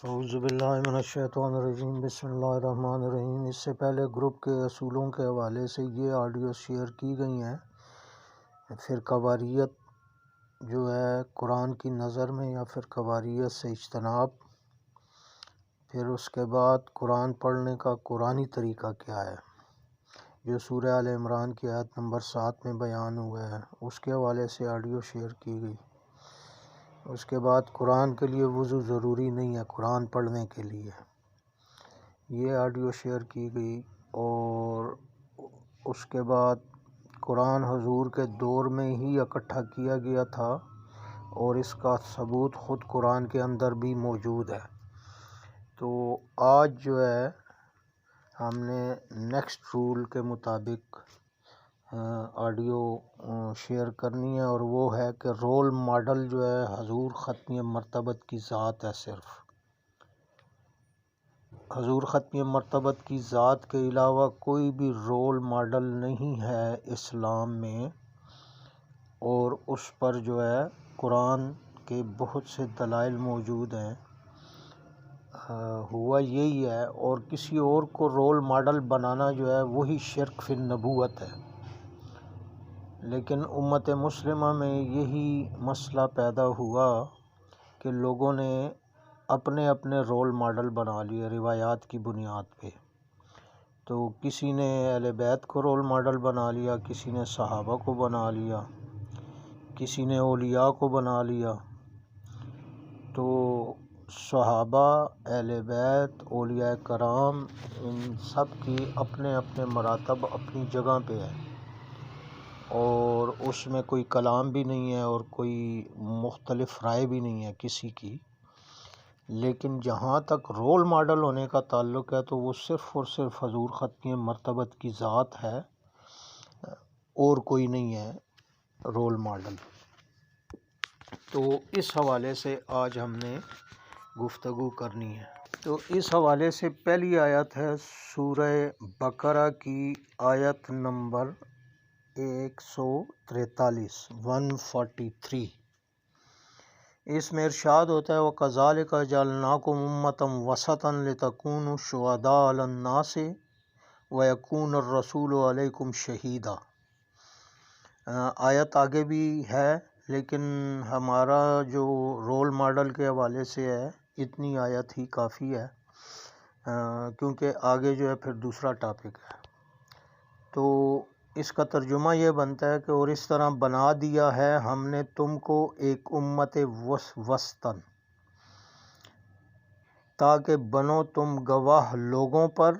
اعوذ باللہ من الشیطان الرجیم، بسم اللہ الرحمن الرحیم۔ اس سے پہلے گروپ کے اصولوں کے حوالے سے یہ آڈیو شیئر کی گئی ہیں۔ فرقہ واریت جو ہے قرآن کی نظر میں یا فرقہ واریت سے اجتناب، پھر اس کے بعد قرآن پڑھنے کا قرآنی طریقہ کیا ہے جو سورہ آل عمران کی آیت نمبر 7 میں بیان ہوا ہے، اس کے حوالے سے آڈیو شیئر کی گئی۔ اس کے بعد قرآن کے لیے وضو ضروری نہیں ہے قرآن پڑھنے کے لیے، یہ آڈیو شیئر کی گئی۔ اور اس کے بعد قرآن حضور کے دور میں ہی اکٹھا کیا گیا تھا اور اس کا ثبوت خود قرآن کے اندر بھی موجود ہے۔ تو آج جو ہے ہم نے نیکسٹ رول کے مطابق آڈیو شیئر کرنی ہے، اور وہ ہے کہ رول ماڈل جو ہے حضور ختم مرتبت کی ذات ہے۔ صرف حضور ختم مرتبت کی ذات کے علاوہ کوئی بھی رول ماڈل نہیں ہے اسلام میں، اور اس پر جو ہے قرآن کے بہت سے دلائل موجود ہیں۔ ہوا یہی ہے، اور کسی اور کو رول ماڈل بنانا جو ہے وہی شرک فی النبوت ہے۔ لیکن امت مسلمہ میں یہی مسئلہ پیدا ہوا کہ لوگوں نے اپنے اپنے رول ماڈل بنا لیے روایات کی بنیاد پہ۔ تو کسی نے اہل بیت کو رول ماڈل بنا لیا، کسی نے صحابہ کو بنا لیا، کسی نے اولیاء کو بنا لیا۔ تو صحابہ، اہل بیت، اولیاء کرام، ان سب کی اپنے اپنے مراتب اپنی جگہ پہ ہے، اور اس میں کوئی کلام بھی نہیں ہے اور کوئی مختلف رائے بھی نہیں ہے کسی کی۔ لیکن جہاں تک رول ماڈل ہونے کا تعلق ہے تو وہ صرف اور صرف حضور ختم مرتبت کی ذات ہے، اور کوئی نہیں ہے رول ماڈل۔ تو اس حوالے سے آج ہم نے گفتگو کرنی ہے۔ تو اس حوالے سے پہلی آیت ہے سورہ بقرہ کی آیت نمبر 143 143۔ اس میں ارشاد ہوتا ہے وَكَذَلِكَ جَعَلْنَاكُمْ أُمَّةً وَسَطًا لِتَكُونُوا شُهَدَاءَ عَلَى النَّاسِ وَيَكُونَ الرَّسُولُ عَلَيْكُمْ شَهِيدًا۔ آیت آگے بھی ہے، لیکن ہمارا جو رول ماڈل کے حوالے سے ہے اتنی آیت ہی کافی ہے، کیونکہ آگے جو ہے پھر دوسرا ٹاپک ہے۔ تو اس کا ترجمہ یہ بنتا ہے کہ اور اس طرح بنا دیا ہے ہم نے تم کو ایک امت وسطاً، تاکہ بنو تم گواہ لوگوں پر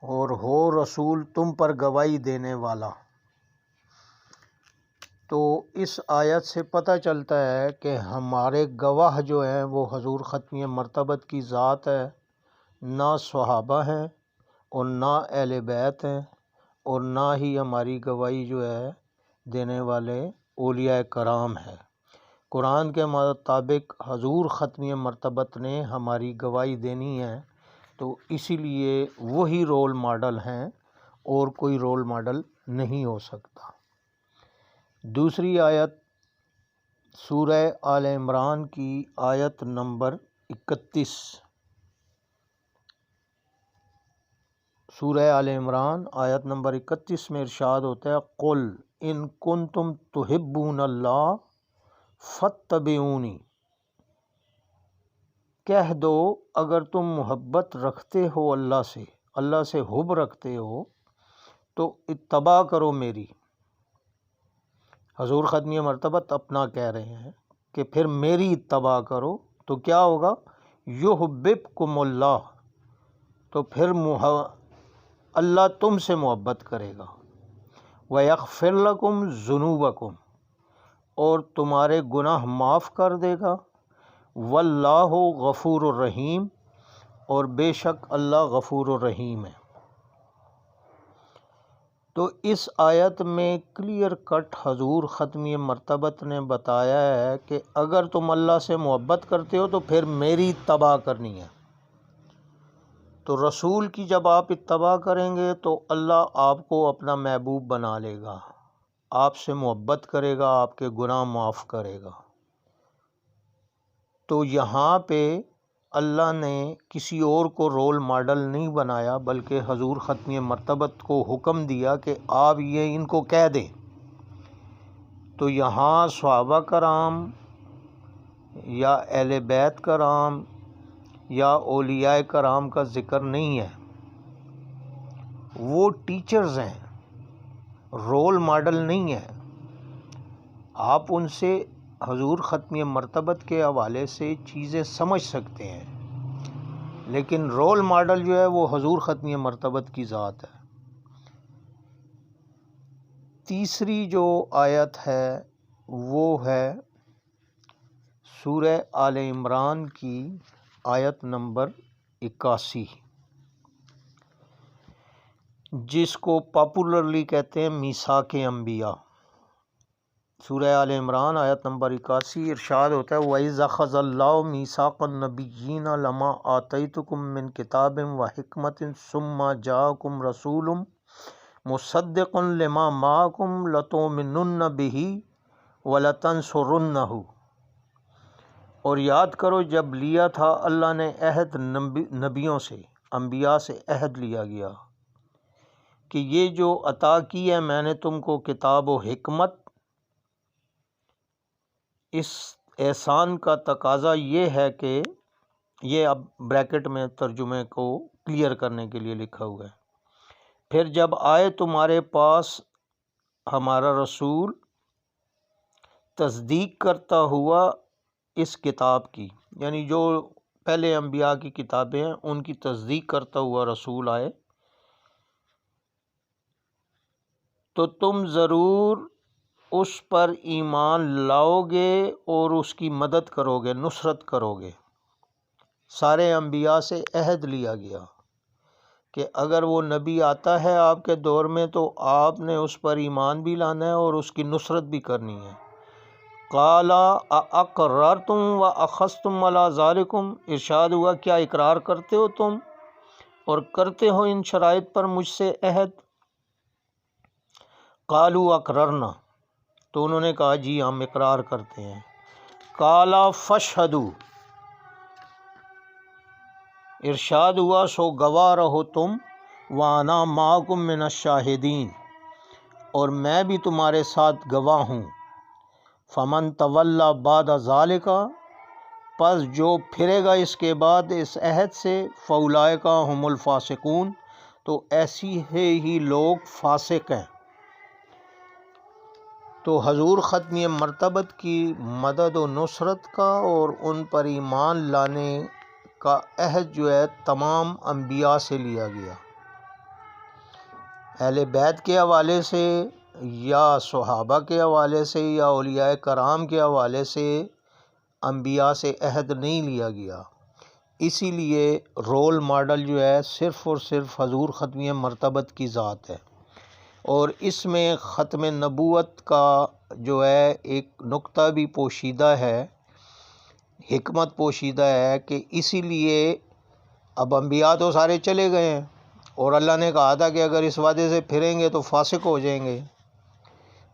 اور ہو رسول تم پر گواہی دینے والا۔ تو اس آیت سے پتہ چلتا ہے کہ ہمارے گواہ جو ہیں وہ حضور ختم مرتبت کی ذات ہے، نہ صحابہ ہیں اور نہ اہل بیت ہیں، اور نہ ہی ہماری گواہی جو ہے دینے والے اولیاء کرام ہیں۔ قرآن کے مطابق حضور ختم مرتبت نے ہماری گواہی دینی ہے، تو اسی لیے وہی رول ماڈل ہیں اور کوئی رول ماڈل نہیں ہو سکتا۔ دوسری آیت سورہ آل عمران کی آیت نمبر 31۔ سورہ آل عمران آیت نمبر 31 میں ارشاد ہوتا ہے قُلْ إِن كُنتُمْ تُحِبُّونَ اللَّهَ فَاتَّبِعُونِی، کہہ دو اگر تم محبت رکھتے ہو اللہ سے حب رکھتے ہو تو اتباع کرو میری۔ حضور ختم مرتبت اپنا کہہ رہے ہیں کہ پھر میری اتباع کرو تو کیا ہوگا، یحببکم اللہ، تو پھر اللہ تم سے محبت کرے گا، ویغفر لکم ذنوبکم، اور تمہارے گناہ معاف کر دے گا، واللہ غفور الرحیم، اور بے شک اللہ غفور الرحیم ہے۔ تو اس آیت میں کلیئر کٹ حضور ختم مرتبت نے بتایا ہے کہ اگر تم اللہ سے محبت کرتے ہو تو پھر میری اتباع کرنی ہے۔ تو رسول کی جب آپ اتباع کریں گے تو اللہ آپ کو اپنا محبوب بنا لے گا، آپ سے محبت کرے گا، آپ کے گناہ معاف کرے گا۔ تو یہاں پہ اللہ نے کسی اور کو رول ماڈل نہیں بنایا، بلکہ حضور ختم مرتبت کو حکم دیا کہ آپ یہ ان کو کہہ دیں۔ تو یہاں صحابہ کرام یا اہل بیت کرام یا اولیاء کرام کا ذکر نہیں ہے، وہ ٹیچرز ہیں، رول ماڈل نہیں ہے۔ آپ ان سے حضور ختم مرتبت کے حوالے سے چیزیں سمجھ سکتے ہیں، لیکن رول ماڈل جو ہے وہ حضور ختم مرتبت کی ذات ہے۔ تیسری جو آیت ہے وہ ہے سورہ آل عمران کی آیت نمبر 81، جس کو پاپولرلی کہتے ہیں میثاق انبیاء۔ سورہ آل عمران آیت نمبر 81 ارشاد ہوتا ہے وَإِذْ أَخَذَ اللَّهُ مِيثَاقَ النَّبِيِّينَ لَمَا آتَيْتُكُم مِّن كِتَابٍ وَحِكْمَةٍ ثُمَّ جَاءَكُمْ رَسُولٌ مُصَدِّقٌ لِّمَا مَعَكُمْ لَتُؤْمِنُنَّ بِهِ وَلَتَنصُرُنَّهُ۔ اور یاد کرو جب لیا تھا اللہ نے عہد نبیوں سے، انبیاء سے عہد لیا گیا کہ یہ جو عطا کی ہے میں نے تم کو کتاب و حکمت، اس احسان کا تقاضا یہ ہے کہ یہ اب بریکٹ میں ترجمے کو کلیئر کرنے کے لیے لکھا ہوا ہے، پھر جب آئے تمہارے پاس ہمارا رسول تصدیق کرتا ہوا اس کتاب کی، یعنی جو پہلے انبیاء کی کتابیں ہیں ان کی تصدیق کرتا ہوا رسول آئے، تو تم ضرور اس پر ایمان لاؤ گے اور اس کی مدد کرو گے، نصرت کرو گے۔ سارے انبیاء سے عہد لیا گیا کہ اگر وہ نبی آتا ہے آپ کے دور میں تو آپ نے اس پر ایمان بھی لانا ہے اور اس کی نصرت بھی کرنی ہے۔ قَالَ أَأَقْرَرْتُمْ وَأَخَذْتُمْ عَلَىٰ ذَلِكُمْ، ارشاد ہوا کیا اقرار کرتے ہو تم اور کرتے ہو ان شرائط پر مجھ سے عہد؟ قَالُوا أَقْرَرْنَا، تو انہوں نے کہا جی ہم اقرار کرتے ہیں۔ قَالَ فَاشْهَدُوا، ارشاد ہوا سو گواہ رہو تم، وَأَنَا مَعَكُم مِّنَ الشَّاهِدِينَ، اور میں بھی تمہارے ساتھ گواہ ہوں۔ فَمَن تَوَلَّىٰ بَعْدَ ذَلِكَ، پس جو پھرے گا اس کے بعد اس عہد سے، فَأُولَٰئِكَ هُمُ الْفَاسِقُونَ، تو ایسی ہی لوگ فاسق ہیں۔ تو حضور ختم مرتبت کی مدد و نصرت کا اور ان پر ایمان لانے کا عہد جو ہے تمام انبیاء سے لیا گیا، اہل بیت کے حوالے سے یا صحابہ کے حوالے سے یا اولیاء کرام کے حوالے سے انبیاء سے عہد نہیں لیا گیا۔ اسی لیے رول ماڈل جو ہے صرف اور صرف حضور ختم مرتبت کی ذات ہے، اور اس میں ختم نبوت کا جو ہے ایک نقطہ بھی پوشیدہ ہے، حکمت پوشیدہ ہے کہ اسی لیے اب انبیاء تو سارے چلے گئے ہیں اور اللہ نے کہا تھا کہ اگر اس وعدے سے پھریں گے تو فاسق ہو جائیں گے،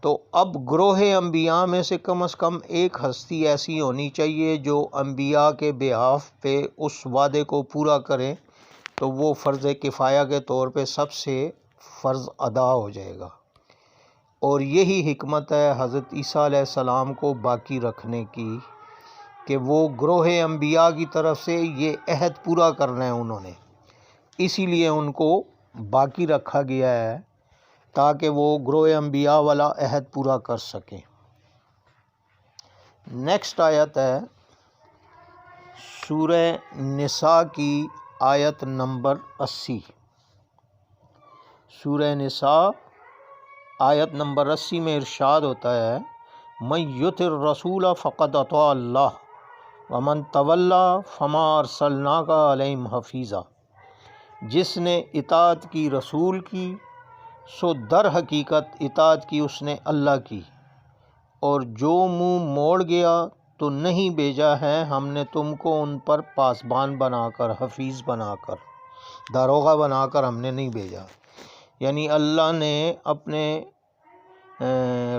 تو اب گروہ انبیاء میں سے کم ایک ہستی ایسی ہونی چاہیے جو انبیاء کے بہاف پہ اس وعدے کو پورا کریں، تو وہ فرض کفایہ کے طور پہ سب سے فرض ادا ہو جائے گا۔ اور یہی حکمت ہے حضرت عیسیٰ علیہ السلام کو باقی رکھنے کی کہ وہ گروہ انبیاء کی طرف سے یہ عہد پورا کرنا ہے انہوں نے، اسی لیے ان کو باقی رکھا گیا ہے تاکہ وہ گروہ انبیاء والا عہد پورا کر سکیں۔ نیکسٹ آیت ہے سورہ نساء کی آیت نمبر 80۔ سورہ نساء آیت نمبر 80 میں ارشاد ہوتا ہے مَن یُطِعِ الرَّسُولَ فَقَدْ أَطَاعَ اللَّهَ وَمَن تَوَلَّىٰ فَمَا أَرْسَلْنَاكَ عَلَيْهِمْ حَفِيظًا، جس نے اطاعت کی رسول کی سو در حقیقت اطاعت کی اس نے اللہ کی، اور جو منہ موڑ گیا تو نہیں بھیجا ہے ہم نے تم کو ان پر پاسبان بنا کر، حفیظ بنا کر، داروغہ بنا کر ہم نے نہیں بھیجا۔ یعنی اللہ نے اپنے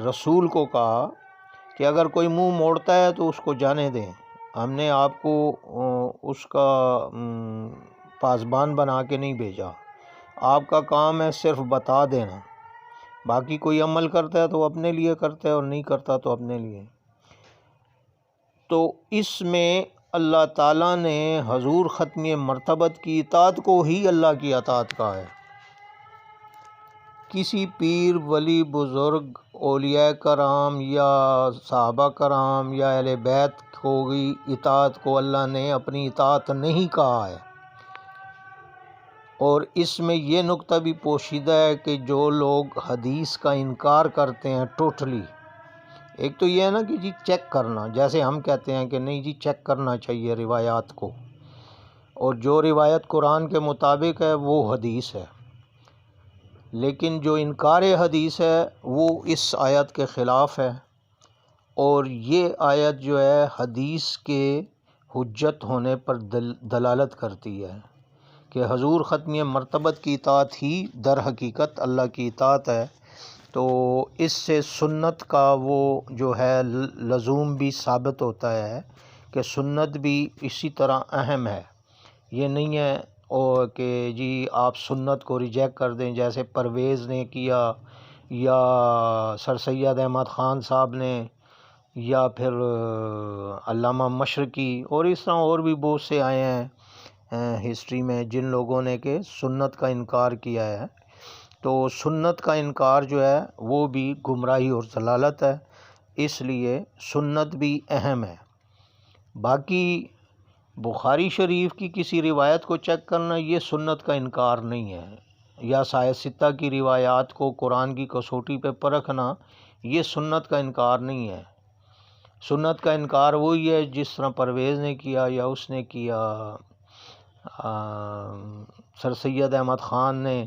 رسول کو کہا کہ اگر کوئی منہ موڑتا ہے تو اس کو جانے دیں، ہم نے آپ کو اس کا پاسبان بنا کے نہیں بھیجا. آپ کا کام ہے صرف بتا دینا. باقی کوئی عمل کرتا ہے تو اپنے لیے کرتا ہے اور نہیں کرتا تو اپنے لیے. تو اس میں اللہ تعالیٰ نے حضور ختمی مرتبت کی اطاعت کو ہی اللہ کی اطاعت کہا ہے. کسی پیر ولی بزرگ اولیاء کرام یا صحابہ کرام یا اہل بیت کی اطاعت کو اللہ نے اپنی اطاعت نہیں کہا ہے. اور اس میں یہ نقطہ بھی پوشیدہ ہے کہ جو لوگ حدیث کا انکار کرتے ہیں ٹوٹلی، ایک تو یہ ہے نا کہ جی چیک کرنا، جیسے ہم کہتے ہیں کہ نہیں جی چیک کرنا چاہیے روایات کو، اور جو روایت قرآن کے مطابق ہے وہ حدیث ہے. لیکن جو انکار حدیث ہے وہ اس آیت کے خلاف ہے. اور یہ آیت جو ہے حدیث کے حجت ہونے پر دلالت کرتی ہے کہ حضور ختمی مرتبت کی اطاعت ہی در حقیقت اللہ کی اطاعت ہے. تو اس سے سنت کا وہ جو ہے لزوم بھی ثابت ہوتا ہے کہ سنت بھی اسی طرح اہم ہے. یہ نہیں ہے اور کہ جی آپ سنت کو ریجیکٹ کر دیں، جیسے پرویز نے کیا یا سر سید احمد خان صاحب نے یا پھر علامہ مشرقی، اور اس طرح اور بھی بہت سے آئے ہیں ہسٹری میں جن لوگوں نے کہ سنت کا انکار کیا ہے. تو سنت کا انکار جو ہے وہ بھی گمراہی اور ضلالت ہے، اس لیے سنت بھی اہم ہے. باقی بخاری شریف کی کسی روایت کو چیک کرنا یہ سنت کا انکار نہیں ہے، یا سائے ستہ کی روایات کو قرآن کی کسوٹی پہ پرکھنا یہ سنت کا انکار نہیں ہے. سنت کا انکار وہی ہے جس طرح پرویز نے کیا یا اس نے کیا، سر سید احمد خان نے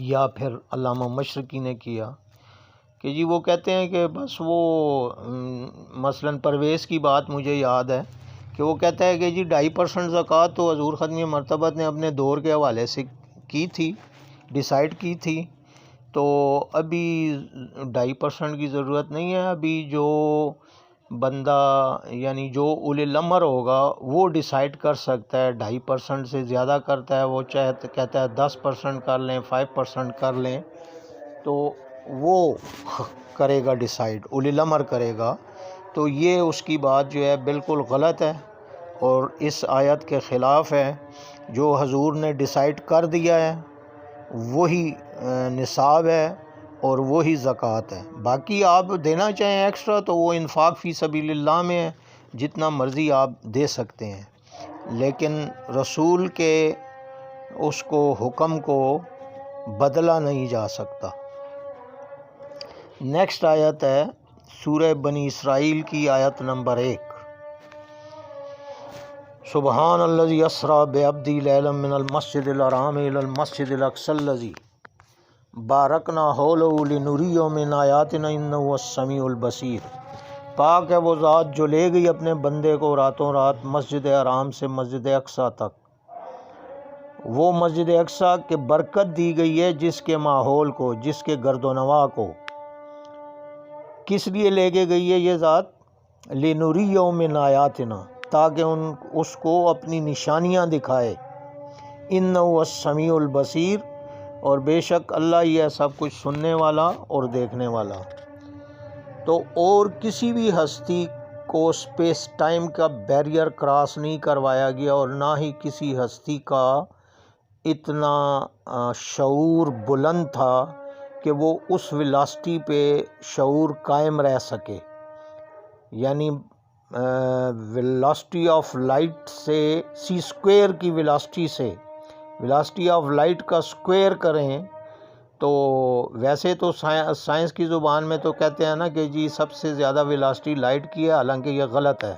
یا پھر علامہ مشرقی نے کیا، کہ جی وہ کہتے ہیں کہ بس وہ مثلا پرویز کی بات مجھے یاد ہے کہ وہ کہتا ہے کہ جی 2.5% زکوٰۃ تو حضور ختمی مرتبت نے اپنے دور کے حوالے سے کی تھی، ڈیسائیڈ کی تھی. تو ابھی 2.5% کی ضرورت نہیں ہے. ابھی جو بندہ یعنی جو اولی الامر ہوگا وہ ڈیسائیڈ کر سکتا ہے. 2.5% سے زیادہ کرتا ہے وہ چاہے کہتا ہے 10% کر لیں 5% کر لیں، تو وہ کرے گا ڈیسائیڈ، اولی الامر کرے گا. تو یہ اس کی بات جو ہے بالکل غلط ہے اور اس آیت کے خلاف ہے. جو حضور نے ڈیسائیڈ کر دیا ہے وہی نصاب ہے اور وہی زکوٰۃ ہے. باقی آپ دینا چاہیں ایکسٹرا تو وہ انفاق فی سبیل اللہ میں ہے، جتنا مرضی آپ دے سکتے ہیں، لیکن رسول کے اس کو حکم کو بدلا نہیں جا سکتا. نیکسٹ آیت ہے سورہ بنی اسرائیل کی آیت نمبر 1. سبحان الذی اسریٰ بعبدہ لیلا من المسجد الحرام الی المسجد الاقصی الذی بارکنا حولہ لنریہ من آیاتنا انہ هو السمیع البصیر. پاک ہے وہ ذات جو لے گئی اپنے بندے کو راتوں رات مسجد حرام سے مسجد اقصیٰ تک، وہ مسجد اقصیٰ کے برکت دی گئی ہے جس کے ماحول کو، جس کے گرد و نواح کو. کس لیے لے کے گئی ہے یہ ذات؟ لنریہ من آیاتنا، تاکہ اس کو اپنی نشانیاں دکھائے. انہ هو السمیع البصیر، اور بے شک اللہ ہی ہے سب کچھ سننے والا اور دیکھنے والا. تو اور کسی بھی ہستی کو اسپیس ٹائم کا بیریئر کراس نہیں کروایا گیا، اور نہ ہی کسی ہستی کا اتنا شعور بلند تھا کہ وہ اس ویلاسٹی پہ شعور قائم رہ سکے. یعنی ویلاسٹی آف لائٹ سے سی اسکوئر کی ویلاسٹی سے ویلاسٹی آف لائٹ کا اسکوئر کریں تو ویسے تو سائنس کی زبان میں تو کہتے ہیں نا کہ جی سب سے زیادہ ویلاسٹی لائٹ کی ہے، حالانکہ یہ غلط ہے.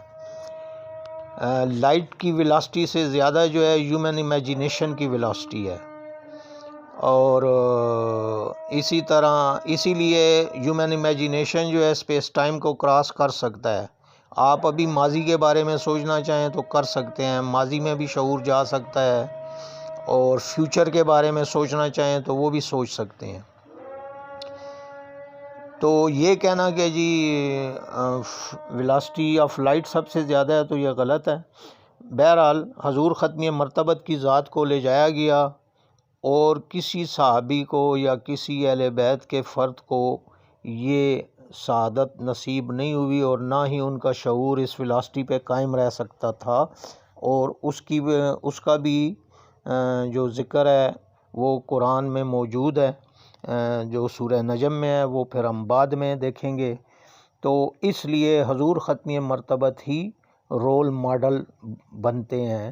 لائٹ کی ویلاسٹی سے زیادہ جو ہے ہیومن امیجینیشن کی ویلاسٹی ہے. اور اسی طرح اسی لیے ہیومن امیجینیشن جو ہے اسپیس ٹائم کو کراس کر سکتا ہے. آپ ابھی ماضی کے بارے میں سوچنا چاہیں تو کر سکتے ہیں، ماضی میں بھی شعور جا سکتا ہے، اور فیوچر کے بارے میں سوچنا چاہیں تو وہ بھی سوچ سکتے ہیں. تو یہ کہنا کہ جی ویلاسٹی آف لائٹ سب سے زیادہ ہے تو یہ غلط ہے۔ بہرحال حضور ختمی مرتبت کی ذات کو لے جایا گیا اور کسی صحابی کو یا کسی اہل بیت کے فرد کو یہ سعادت نصیب نہیں ہوئی، اور نہ ہی ان کا شعور اس ویلاسٹی پہ قائم رہ سکتا تھا، اور اس کا بھی جو ذکر ہے وہ قرآن میں موجود ہے، جو سورہ نجم میں ہے، وہ پھر ہم بعد میں دیکھیں گے۔ تو اس لیے حضور ختمی مرتبت ہی رول ماڈل بنتے ہیں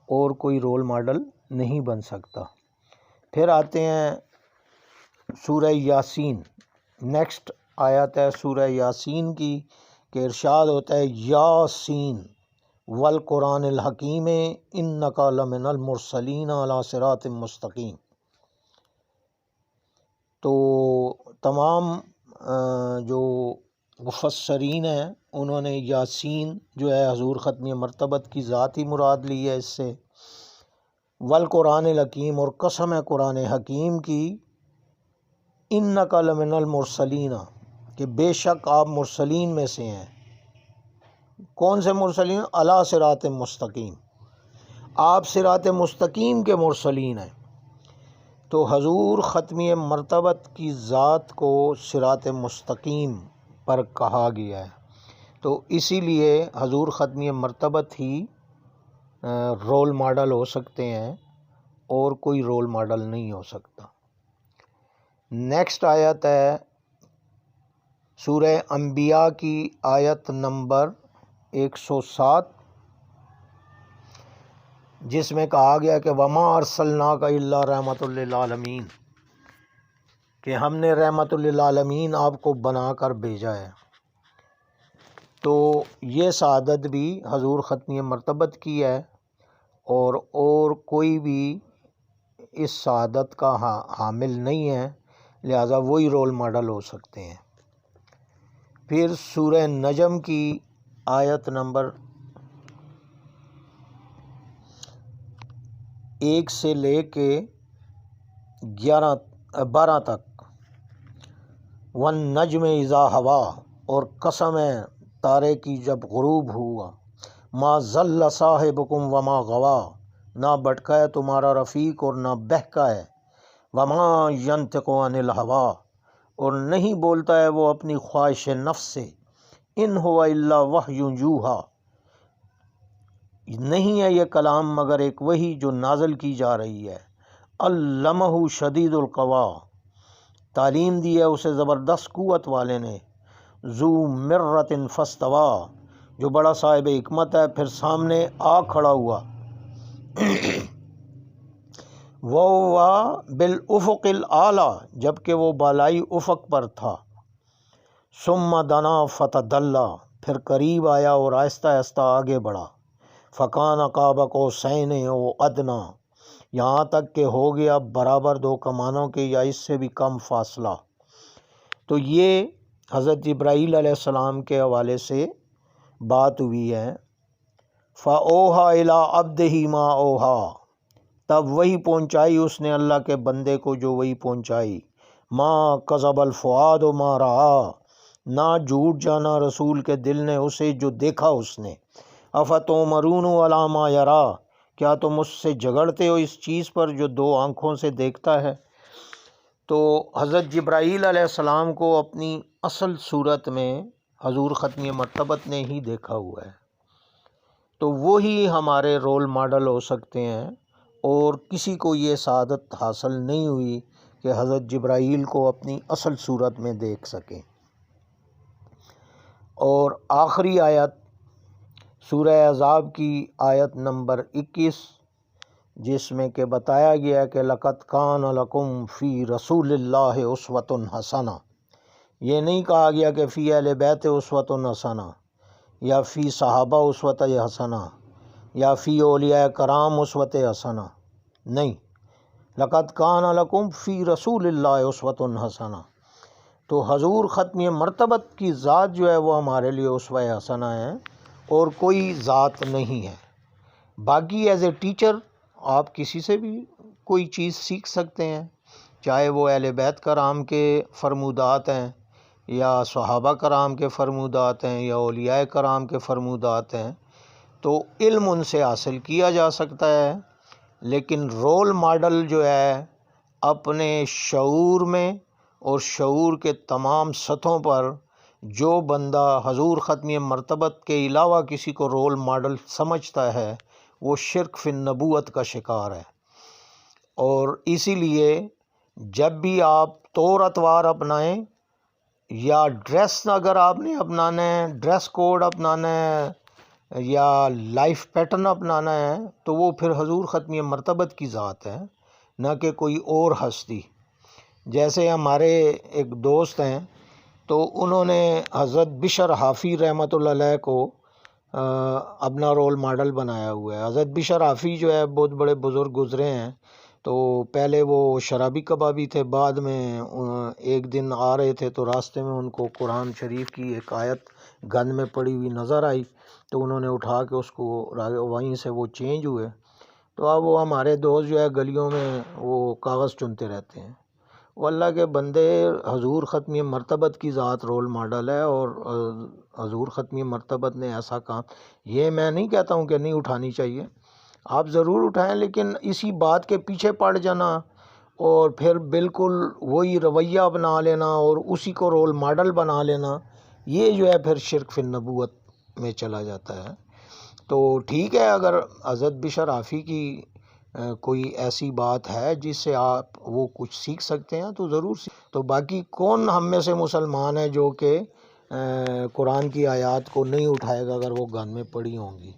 اور کوئی رول ماڈل نہیں بن سکتا۔ پھر آتے ہیں سورہ یاسین، نیکسٹ آیت ہے سورہ یاسین کی، کہ ارشاد ہوتا ہے یاسین والقرآن الحکیم انک لمن المرسلین علی صراط مستقیم۔ تو تمام جو مفسرین ہیں انہوں نے یاسین جو ہے حضور ختمی مرتبت کی ذات ہی مراد لی ہے اس سے، والقرآن الحکیم، اور قسم ہے قرآن حکیم کی، انک لمن المرسلین، کہ بے شک آپ مرسلین میں سے ہیں۔ کون سے مرسلین؟ علی صراط مستقیم، آپ صراط مستقیم کے مرسلین ہیں۔ تو حضور ختمی مرتبت کی ذات کو صراط مستقیم پر کہا گیا ہے، تو اسی لیے حضور ختمی مرتبت ہی رول ماڈل ہو سکتے ہیں اور کوئی رول ماڈل نہیں ہو سکتا۔ نیکسٹ آیت ہے سورہ انبیاء کی آیت نمبر 107، جس میں کہا گیا کہ وما ارسلناک الا رحمۃ للعالمین، کہ ہم نے رحمت للعالمین آپ کو بنا کر بھیجا ہے۔ تو یہ سعادت بھی حضور ختمی مرتبت کی ہے، اور کوئی بھی اس سعادت کا حامل نہیں ہے، لہذا وہی رول ماڈل ہو سکتے ہیں۔ پھر سورہ نجم کی آیت نمبر 1 سے لے کے 12 تک، والنجم اذا ہوا، اور قسم ہے تارے کی جب غروب ہوا، ما ضل صاحبکم وما غوا، نہ بھٹکا ہے تمہارا رفیق اور نہ بہکا ہے، وما ینطق عن الہوا، اور نہیں بولتا ہے وہ اپنی خواہش نفس سے، ان ہوا الا وحی یوحی، نہیں ہے یہ کلام مگر ایک وحی جو نازل کی جا رہی ہے، علمہ شدید القوا، تعلیم دی ہے اسے زبردست قوت والے نے، ذو مرۃ فاستوی، جو بڑا صاحب حکمت ہے پھر سامنے آ کھڑا ہوا، وَهُوَ بِالْأُفُقِ الْأَعْلَى، جبکہ وہ بالائی افق پر تھا، ثم دنا فتدلی، پھر قریب آیا اور آہستہ آہستہ آگے بڑھا، فکان قاب قوسین او ادنی، یہاں تک کہ ہو گیا برابر 2 کمانوں کے یا اس سے بھی کم فاصلہ۔ تو یہ حضرت جبرائیل علیہ السلام کے حوالے سے بات ہوئی ہے، فَأَوْحَىٰ إِلَىٰ عَبْدِهِ مَا أَوْحَىٰ، تب وہی پہنچائی اس نے اللہ کے بندے کو جو وہی پہنچائی، ما کذب الفؤاد ما رعا، نہ جھوٹ جانا رسول کے دل نے اسے جو دیکھا اس نے، افتؤمرون علی ما یری، کیا تم اس سے جھگڑتے ہو اس چیز پر جو 2 آنکھوں سے دیکھتا ہے۔ تو حضرت جبرائیل علیہ السلام کو اپنی اصل صورت میں حضور ختمی مرتبت نے ہی دیکھا ہوا ہے، تو وہی ہمارے رول ماڈل ہو سکتے ہیں، اور کسی کو یہ سعادت حاصل نہیں ہوئی کہ حضرت جبرائیل کو اپنی اصل صورت میں دیکھ سکیں۔ اور آخری آیت سورہ احزاب کی آیت نمبر 21، جس میں کہ بتایا گیا کہ لَقَدْ كَانَ لَكُمْ فِي رَسُولِ اللَّهِ أُسْوَةٌ حَسَنَةٌ، یہ نہیں کہا گیا کہ فی اہل بیت أُسْوَةٌ حسنہ، یا فی صحابہ أُسْوَةٌ حسنہ، یا فی اولیاء کرام أُسْوَةٌ حسنہ، نہیں، لَقَدْ كَانَ لَكُمْ فِي رَسُولِ اللَّهِ أُسْوَةٌ حسنہ۔ تو حضور ختمی مرتبت کی ذات جو ہے وہ ہمارے لیے اسوہ حسنہ ہے، اور کوئی ذات نہیں ہے۔ باقی ایز اے ٹیچر آپ کسی سے بھی کوئی چیز سیکھ سکتے ہیں، چاہے وہ اہل بیت کرام کے فرمودات ہیں، یا صحابہ کرام کے فرمودات ہیں یا اولیاء کرام کے فرمودات ہیں تو علم ان سے حاصل کیا جا سکتا ہے، لیکن رول ماڈل جو ہے اپنے شعور میں اور شعور کے تمام سطحوں پر جو بندہ حضور ختمی مرتبت کے علاوہ کسی کو رول ماڈل سمجھتا ہے وہ شرک فی النبوت کا شکار ہے۔ اور اسی لیے جب بھی آپ طور اتوار اپنائیں یا ڈریس اگر آپ نے اپنانا ہے، ڈریس کوڈ اپنانا ہے یا لائف پیٹرن اپنانا ہے تو وہ پھر حضور ختمی مرتبت کی ذات ہے، نہ کہ کوئی اور ہستی۔ جیسے ہمارے ایک دوست ہیں تو انہوں نے حضرت بشر حافی رحمۃ اللہ علیہ کو اپنا رول ماڈل بنایا ہوا ہے۔ حضرت بشر حافی جو ہے بہت بڑے بزرگ گزرے ہیں، تو پہلے وہ شرابی کبابی تھے، بعد میں ایک دن آ رہے تھے تو راستے میں ان کو قرآن شریف کی ایک آیت گن میں پڑی ہوئی نظر آئی تو انہوں نے اٹھا کے اس کو وہیں سے وہ چینج ہوئے۔ تو اب وہ ہمارے دوست جو ہے گلیوں میں وہ کاغذ چنتے رہتے ہیں۔ وہ اللہ کے بندے، حضور ختمی مرتبت کی ذات رول ماڈل ہے، اور حضور ختمی مرتبت نے ایسا کام، یہ میں نہیں کہتا ہوں کہ نہیں اٹھانی چاہیے، آپ ضرور اٹھائیں، لیکن اسی بات کے پیچھے پڑ جانا اور پھر بالکل وہی رویہ بنا لینا اور اسی کو رول ماڈل بنا لینا، یہ جو ہے پھر شرک فی النبوت میں چلا جاتا ہے۔ تو ٹھیک ہے، اگر حضرت بشر حافی کی کوئی ایسی بات ہے جس سے آپ وہ کچھ سیکھ سکتے ہیں تو ضرور تو باقی کون ہم میں سے مسلمان ہے جو کہ قرآن کی آیات کو نہیں اٹھائے گا اگر وہ گن میں پڑی ہوں گی،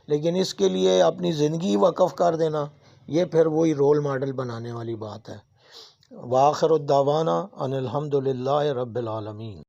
لیکن اس کے لیے اپنی زندگی وقف کر دینا یہ پھر وہی رول ماڈل بنانے والی بات ہے۔ وآخر الدعوانا ان الحمد للہ رب العالمین۔